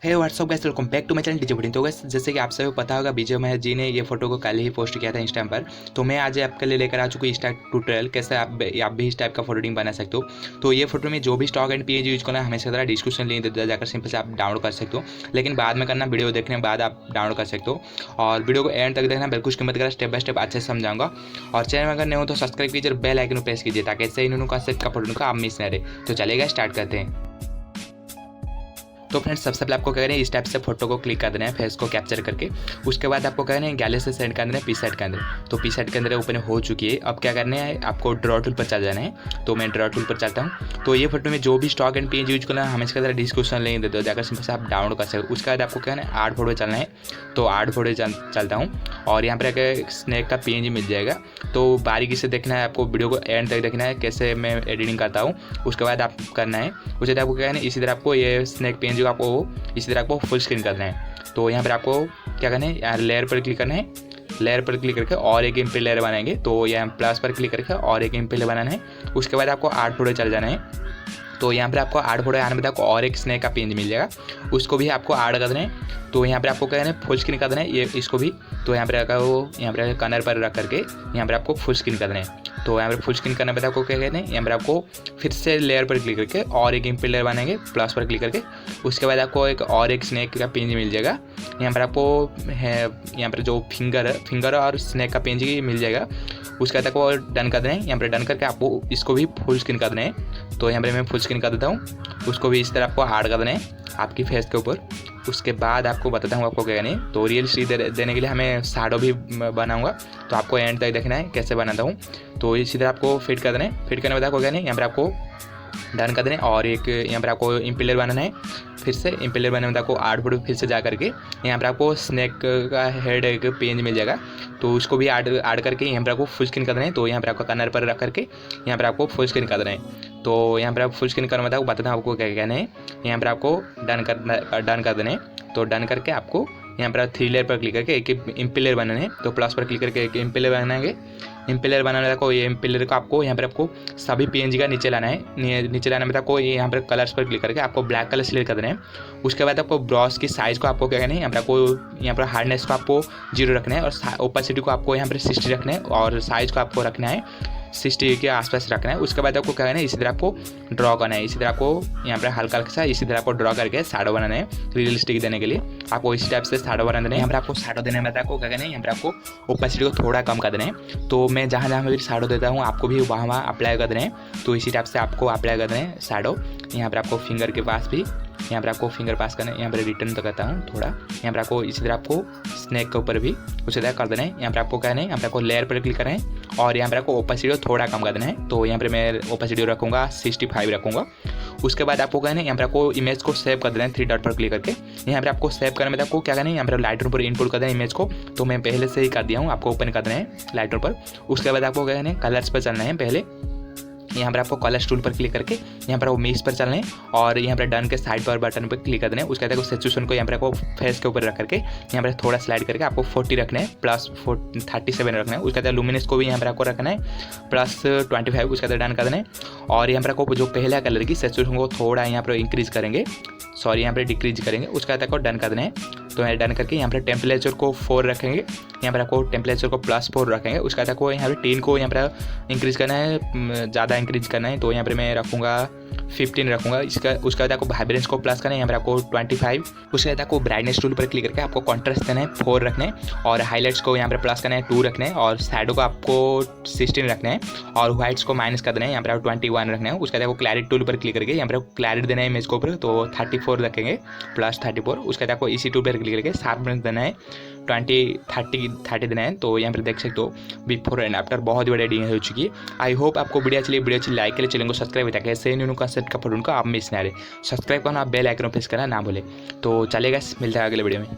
Hey what's up guys, welcome back to my channel DJ video. तो guys जैसे कि आप सभी को पता होगा, विजय महर जी ने ये फोटो को कल ही पोस्ट किया था इंस्टाग्राम पर। तो मैं आज आपके लिए लेकर आ चुका हूँ इस टाइप ट्यूटोरियल, कैसे आप भी इस टाइप का फोटो बना सकते हो। तो ये फोटो में जो भी स्टॉक एंड पीएनजी यूज करना है, हमेशा तरह डिस्क्रिप्शन लिंक दे दिया जाकर सिंपल से आप डाउनलोड कर सकते हो। लेकिन बाद में करना, वीडियो देखने के बाद आप डाउनलोड कर सकते हो। और वीडियो को एंड तक देखना, बिल्कुल मत करा, स्टेप बाय स्टेप अच्छे से समझाऊंगा। और चैनल में अगर नहीं हो तो सब्सक्राइब कीजिए और बेल आइकन प्रेस कीजिए, ताकि ऐसे इन का सेट का फोटो का आप मिस न रहे। तो चलेगा, स्टार्ट करते हैं। तो फ्रेंड्स, सबसे पहले आपको क्या करना है, इस टाइप से फोटो को क्लिक कर देना है, फेस को कैप्चर करके। उसके बाद आपको करना है गैलरी से सेंड करना है PicsArt के अंदर। तो PicsArt के अंदर ओपन हो चुकी है। अब क्या करना है, आपको ड्रॉ टूल पर चल जाना है। तो मैं ड्रॉ टूल पर चलता हूँ। तो ये फोटो में जो भी स्टॉक एंड पेज यूज करना है, हमें इसका तरह डिस्क्रिप्शन लिंक दे दो, जाकर सिंपल से आप डाउनलोड कर सकते हो। उसके बाद आपको क्या है, आर्ट फोटो चलना है। तो आर्ट फोटो चलता हूँ और यहाँ पर आकर स्नैक का PNG मिल जाएगा। तो बारीकी से देखना है, आपको वीडियो को एंड तक देखना है, कैसे मैं एडिटिंग करता हूँ। उसके बाद आप करना है, उसके बाद आपको क्या है, इसी तरह आपको ये स्नैक PNG को आपको इसी तरह आपको फुल स्क्रीन करना है। तो यहाँ पर आपको क्या करना है, यहाँ लेयर पर क्लिक करना है। लेयर पर क्लिक करके और एक इम्पी लेयर बनाएंगे। तो यहाँ प्लस पर क्लिक करके और एक इम्पी लेयर बनाना है। उसके बाद आपको आर्ट फोटो चल जाना है। तो यहाँ पर आपको आर्ट फोटो आने में आपको और एक स्नैक का पेज मिल जाएगा, उसको भी आपको ऐड कर देना है। तो यहाँ पर आपको क्या करना है, फुल स्क्रीन कर देना है ये इसको भी। तो यहाँ पर वो यहाँ पर कॉर्नर पर रख करके यहाँ पर आपको फुल स्क्रीन कर देना है। तो यहाँ पर फुल स्क्रीन करने पर आपको क्या कहते हैं, यहाँ पर आपको फिर से लेयर पर क्लिक करके और एक इम्पी लेयर बनाएंगे, प्लस पर क्लिक करके। उसके बाद आपको एक और एक स्नैक का पेज मिल जाएगा। यहाँ पर आपको है, यहाँ पर जो फिंगर और स्नैक का पेज मिल जाएगा। उसके बाद आपको डन कर देना है। यहाँ पर डन करके आपको इसको भी फुल स्क्रीन कर देना है। तो यहाँ पर मैं फुल स्क्रीन कर देता हूँ। उसको भी इस तरह आपको ऐड कर देना है आपकी फेस के ऊपर। उसके बाद आपको बताता हूँ आपको क्या करना है। तो रियल स्टिक देने के लिए हमें शैडो भी बनाऊंगा। तो आपको एंड तक देखना है कैसे बनाता हूँ। तो इसी तरह आपको फिट कर देना है। फिट करने के बाद आपको क्या करना है, यहाँ पर आपको डन कर देना है। और एक यहाँ पर आपको इम्पिलर बनाना है। फिर से इम्पिलर बनाने में आपको आर्ट फोटो फिर से जा करके यहाँ पर आपको स्नैक का हेड एक पेज मिल जाएगा। तो उसको भी ऐड करके यहाँ पर आपको फुल स्क्रीन कर देना है। तो यहाँ पर आपको कॉर्नर पर रख करके यहाँ पर आपको फुल स्क्रीन कर देना है। तो यहाँ पर आप फुल स्क्रीन करने में बताता हूँ आपको क्या कहना है। यहाँ पर आपको डन कर देना है। तो डन करके आपको यहाँ पर 3 लेयर पर क्लिक करके एक इम्पी लेयर बनाना है। तो प्लस पर क्लिक करके एक इम्पी लेयर बनाएंगे। इम्पी लेयर बनाने को ये इम्पी लेयर को आपको यहाँ पर आपको सभी PNG का नीचे लाना है। नीचे लाने में आपको ये यहाँ पर कलर्स पर क्लिक करके आपको ब्लैक कलर सिलेक्ट कर देना है। उसके बाद आपको ब्रश की साइज़ को आपको क्या करना है, यहाँ पर आपको यहाँ पर हार्डनेस को आपको 0 रखना है और ओपेसिटी को आपको यहाँ पर 60 रखना है और साइज़ को आपको रखना है 60 के आसपास रखना है। उसके बाद आपको क्या करना है, इसी तरह आपको ड्रॉ करना है। इसी तरह आपको यहाँ पर हल्का सा इसी तरह आपको ड्रॉ करके शैडो बनाना है। रियलिस्टिक देने के लिए आपको इसी टाइप से शैडो बनाना है। यहाँ पर आपको शैडो देने में आपको क्या करना है, यहाँ पर आपको ओपेसिटी को थोड़ा कम कर देना है। तो मैं जहाँ जहाँ भी शैडो देता हूँ, आपको भी वहाँ अप्लाई कर देना है। तो इसी टाइप से आपको अप्लाई कर देना है शैडो। यहाँ पर आपको फिंगर के पास भी यहाँ पर आपको फिंगर पास करना है। यहाँ पर रिटर्न तो करता हूँ थोड़ा। यहाँ पर आपको इसी तरह आपको स्नैक के ऊपर भी उसी तरह कर देना है। यहाँ पर आपको क्या है, यहाँ पर आपको लेयर पर क्लिक करना है और यहाँ पर आपको ओपेसिटी को थोड़ा कम कर देना है। तो यहाँ पर मैं ओपेसिटी रखूँगा 65 रखूँगा। उसके बाद आपको क्या है, यहाँ पर आपको इमेज को सेव कर देना है 3 डॉट पर क्लिक करके। यहाँ पर आपको सेव करने में आपको क्या करना है, यहाँ पर लाइटरूम पर इनपुट कर देना है इमेज को। तो मैं पहले से ही कर दिया हूँ, आपको ओपन कर देना है लाइटरूम पर। उसके बाद आपको क्या करना है, कलर्स पर चलना है। पहले यहाँ पर आपको कलर्स टूल पर क्लिक करके यहाँ पर वो मिक्स पर चलना है और यहाँ पर डन के साइड पर बटन पर क्लिक कर देना है। उसके बाद सैचुरेशन को यहाँ पर आपको फेस के ऊपर रख करके यहाँ पर थोड़ा स्लाइड करके आपको 40 रखना है, प्लस 37 रखना है। उसके बाद लुमिनस को भी यहाँ पर आपको रखना है प्लस 25। उसके बाद डन कर देना है और यहाँ पर आपको जो पहला कलर की सैचुरेशन को थोड़ा यहाँ पर इंक्रीज करेंगे, यहाँ पर डिक्रीज करेंगे। उसके बाद आपको डन कर देना है। तो मैं डन करके यहाँ पर टेम्परेचर को 4 रखेंगे। यहाँ पर आपको टेम्परेचर को +4 रखेंगे। उसके बाद आपको यहाँ पर 10 को यहाँ पर इंक्रीज़ करना है, ज़्यादा इंक्रीज करना है। तो यहाँ पर मैं रखूँगा 15 रखूँगा। उसके बाद आपको वाइब्रेंस को प्लस करना है, यहाँ पर आपको 25। उसके बाद आपको ब्राइटनेस टूल पर क्लिक करके आपको कॉन्ट्रास्ट देना है 4 रखना है और हाईलाइट्स को यहाँ पर प्लस करना है 2 रखना है और शैडो को आपको 16 रखना है और वाइट्स को माइनस कर देना है, यहाँ पर आपको 21 रखना है। उसके बाद आपको क्लैरिटी टूल पर क्लिक करके यहाँ पर क्लैरिटी देना है इमेज के ऊपर। तो 34 रखेंगे +34। उसके बाद आपको इसी टूल पर क्लिक करके शार्पनेस देना है 30 देना है। तो यहाँ पर देख सकते हो बिफोर एंड आफ्टर बहुत ही बड़ी एडिटिंग हो चुकी है। आई होप आपको वीडियो अच्छी लाइक के लिए चैनल को सब्सक्राइब ताकि ऐसे न्यू कंसेप्ट का फोटो का आप मिस ना रहे। सब्सक्राइब करना, बेल आइकन प्रेस करना ना भूले। तो चलेगा, मिलता है अगले वीडियो में।